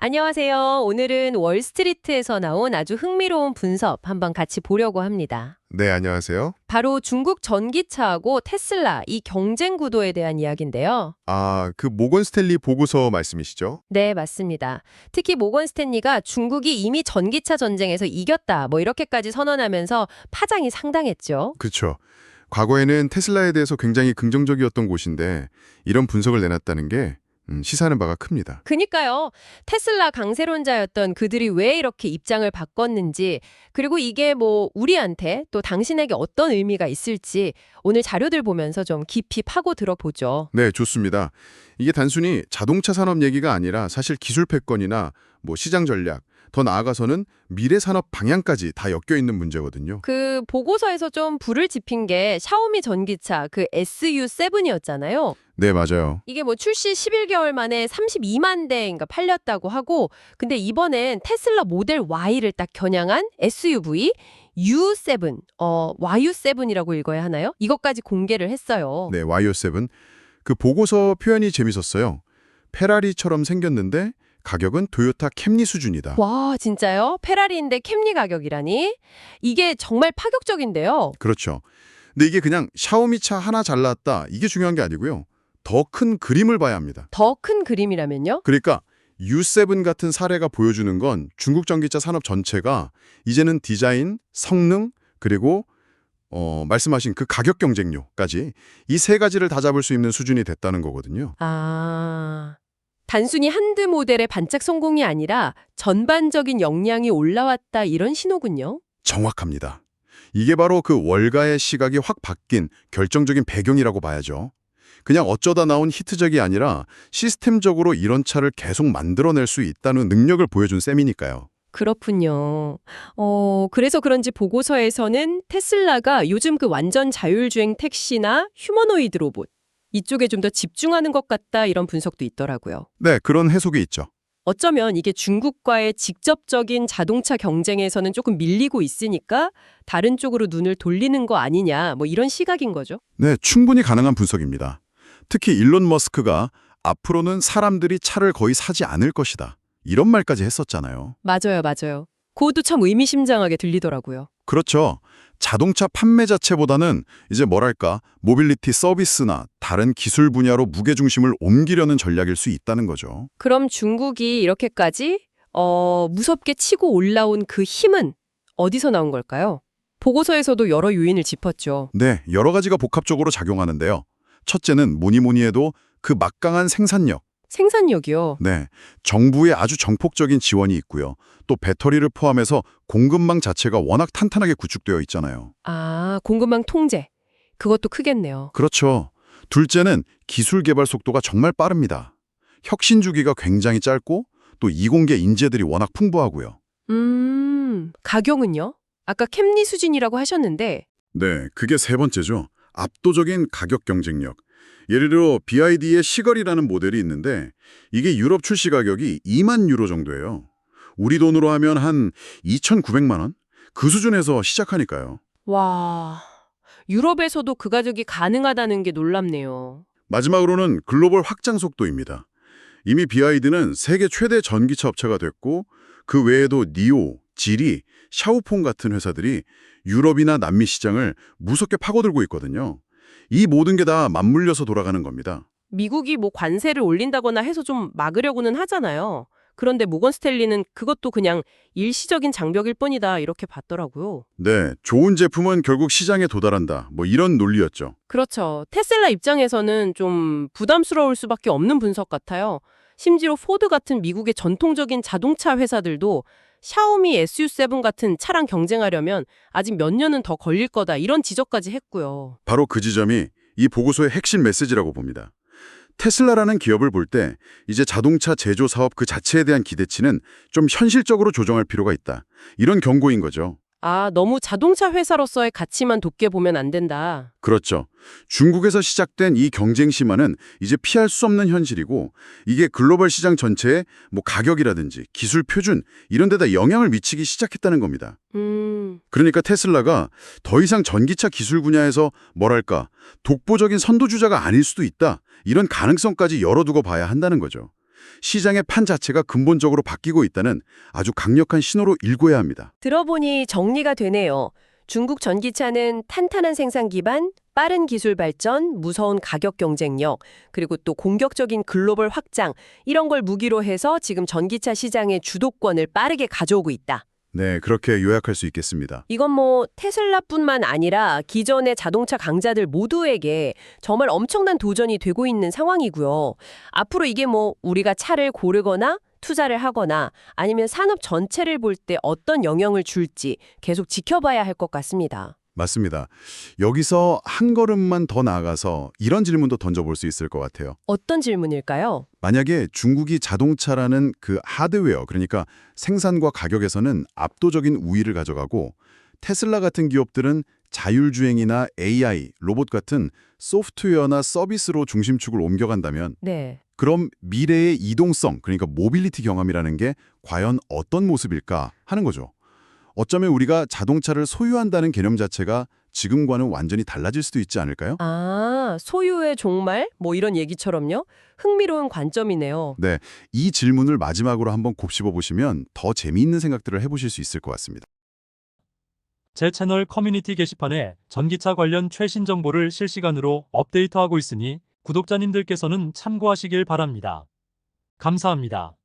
안녕하세요. 오늘은 월스트리트에서 나온 아주 흥미로운 분석 한번 같이 보려고 합니다. 네, 안녕하세요. 바로 중국 전기차하고 테슬라 이 경쟁 구도에 대한 이야기인데요. 그 모건 스탠리 보고서 말씀이시죠? 네, 맞습니다. 특히 모건 스탠리가 중국이 이미 전기차 전쟁에서 이겼다 뭐 이렇게까지 선언하면서 파장이 상당했죠. 그렇죠. 과거에는 테슬라에 대해서 굉장히 긍정적이었던 곳인데 이런 분석을 내놨다는 게 시사하는 바가 큽니다. 그니까요. 테슬라 강세론자였던 그들이 왜 이렇게 입장을 바꿨는지, 그리고 이게 뭐 우리한테 또 당신에게 어떤 의미가 있을지 오늘 자료들 보면서 좀 깊이 파고 들어보죠. 네, 좋습니다. 이게 단순히 자동차 산업 얘기가 아니라 사실 기술 패권이나 시장 전략, 더 나아가서는 미래 산업 방향까지 다 엮여 있는 문제거든요. 그 보고서에서 좀 불을 지핀 게 샤오미 전기차 그 SU7이었잖아요. 네, 맞아요. 이게 뭐 출시 11개월 만에 32만 대인가 팔렸다고 하고, 근데 이번엔 테슬라 모델 Y를 딱 겨냥한 SUV U7, YU7이라고 읽어야 하나요? 이것까지 공개를 했어요. 네, YO7. 그 보고서 표현이 재밌었어요. 페라리처럼 생겼는데 가격은 토요타 캠리 수준이다. 와, 진짜요? 페라리인데 캠리 가격이라니? 이게 정말 파격적인데요. 그렇죠. 근데 이게 그냥 샤오미 차 하나 잘났다 이게 중요한 게 아니고요. 더 큰 그림을 봐야 합니다. 더 큰 그림이라면요? 그러니까 U7 같은 사례가 보여주는 건 중국 전기차 산업 전체가 이제는 디자인, 성능, 그리고 말씀하신 그 가격 경쟁력까지 이 세 가지를 다 잡을 수 있는 수준이 됐다는 거거든요. 아, 단순히 한두 모델의 반짝 성공이 아니라 전반적인 역량이 올라왔다 이런 신호군요. 정확합니다. 이게 바로 그 월가의 시각이 확 바뀐 결정적인 배경이라고 봐야죠. 그냥 어쩌다 나온 히트작이 아니라 시스템적으로 이런 차를 계속 만들어낼 수 있다는 능력을 보여준 셈이니까요. 그렇군요. 그래서 그런지 보고서에서는 테슬라가 요즘 그 완전 자율주행 택시나 휴머노이드 로봇 이쪽에 좀 더 집중하는 것 같다 이런 분석도 있더라고요. 네, 그런 해석이 있죠. 어쩌면 이게 중국과의 직접적인 자동차 경쟁에서는 조금 밀리고 있으니까 다른 쪽으로 눈을 돌리는 거 아니냐 뭐 이런 시각인 거죠. 네, 충분히 가능한 분석입니다. 특히 일론 머스크가 앞으로는 사람들이 차를 거의 사지 않을 것이다. 이런 말까지 했었잖아요. 맞아요, 맞아요. 그것도 참 의미심장하게 들리더라고요. 그렇죠. 자동차 판매 자체보다는 이제 모빌리티 서비스나 다른 기술 분야로 무게중심을 옮기려는 전략일 수 있다는 거죠. 그럼 중국이 이렇게까지 무섭게 치고 올라온 그 힘은 어디서 나온 걸까요? 보고서에서도 여러 요인을 짚었죠. 네, 여러 가지가 복합적으로 작용하는데요. 첫째는 뭐니 해도 그 막강한 생산력. 생산력이요. 네, 정부의 아주 정폭적인 지원이 있고요. 또 배터리를 포함해서 공급망 자체가 워낙 탄탄하게 구축되어 있잖아요. 아, 공급망 통제. 그것도 크겠네요. 그렇죠. 둘째는 기술 개발 속도가 정말 빠릅니다. 혁신 주기가 굉장히 짧고 또 이공계 인재들이 워낙 풍부하고요. 가격은요? 아까 캠리 수준이라고 하셨는데 네, 그게 세 번째죠. 압도적인 가격 경쟁력. 예를 들어 BYD의 시걸이라는 모델이 있는데 이게 유럽 출시 가격이 2만 유로 정도예요. 우리 돈으로 하면 한 2,900만 원? 그 수준에서 시작하니까요. 와, 유럽에서도 그 가격이 가능하다는 게 놀랍네요. 마지막으로는 글로벌 확장 속도입니다. 이미 BYD는 세계 최대 전기차 업체가 됐고 그 외에도 니오, 지리, 샤오퐁 같은 회사들이 유럽이나 남미 시장을 무섭게 파고들고 있거든요. 이 모든 게 다 맞물려서 돌아가는 겁니다. 미국이 뭐 관세를 올린다거나 해서 좀 막으려고는 하잖아요. 그런데 모건 스탠리는 그것도 그냥 일시적인 장벽일 뿐이다 이렇게 봤더라고요. 네, 좋은 제품은 결국 시장에 도달한다. 이런 논리였죠. 그렇죠. 테슬라 입장에서는 좀 부담스러울 수밖에 없는 분석 같아요. 심지어 포드 같은 미국의 전통적인 자동차 회사들도 샤오미 SU7 같은 차랑 경쟁하려면 아직 몇 년은 더 걸릴 거다 이런 지적까지 했고요. 바로 그 지점이 이 보고서의 핵심 메시지라고 봅니다. 테슬라라는 기업을 볼 때 이제 자동차 제조 사업 그 자체에 대한 기대치는 좀 현실적으로 조정할 필요가 있다. 이런 경고인 거죠. 아, 너무 자동차 회사로서의 가치만 돋게 보면 안 된다. 그렇죠. 중국에서 시작된 이 경쟁 심화는 이제 피할 수 없는 현실이고 이게 글로벌 시장 전체에 가격이라든지 기술 표준 이런 데다 영향을 미치기 시작했다는 겁니다. 그러니까 테슬라가 더 이상 전기차 기술 분야에서 독보적인 선도주자가 아닐 수도 있다. 이런 가능성까지 열어두고 봐야 한다는 거죠. 시장의 판 자체가 근본적으로 바뀌고 있다는 아주 강력한 신호로 읽어야 합니다. 들어보니 정리가 되네요. 중국 전기차는 탄탄한 생산 기반, 빠른 기술 발전, 무서운 가격 경쟁력, 그리고 또 공격적인 글로벌 확장, 이런 걸 무기로 해서 지금 전기차 시장의 주도권을 빠르게 가져오고 있다. 네, 그렇게 요약할 수 있겠습니다. 이건 뭐 테슬라뿐만 아니라 기존의 자동차 강자들 모두에게 정말 엄청난 도전이 되고 있는 상황이고요. 앞으로 이게 뭐 우리가 차를 고르거나 투자를 하거나 아니면 산업 전체를 볼 때 어떤 영향을 줄지 계속 지켜봐야 할 것 같습니다. 맞습니다. 여기서 한 걸음만 더 나아가서 이런 질문도 던져볼 수 있을 것 같아요. 어떤 질문일까요? 만약에 중국이 자동차라는 그 하드웨어, 그러니까 생산과 가격에서는 압도적인 우위를 가져가고 테슬라 같은 기업들은 자율주행이나 AI, 로봇 같은 소프트웨어나 서비스로 중심축을 옮겨간다면 네. 그럼 미래의 이동성, 그러니까 모빌리티 경험이라는 게 과연 어떤 모습일까 하는 거죠. 어쩌면 우리가 자동차를 소유한다는 개념 자체가 지금과는 완전히 달라질 수도 있지 않을까요? 아, 소유의 종말? 뭐 이런 얘기처럼요? 흥미로운 관점이네요. 네, 이 질문을 마지막으로 한번 곱씹어 보시면 더 재미있는 생각들을 해보실 수 있을 것 같습니다. 제 채널 커뮤니티 게시판에 전기차 관련 최신 정보를 실시간으로 업데이트하고 있으니 구독자님들께서는 참고하시길 바랍니다. 감사합니다.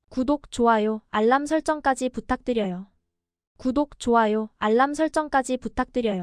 구독, 좋아요, 알람 설정까지 부탁드려요. 구독, 좋아요, 알람 설정까지 부탁드려요.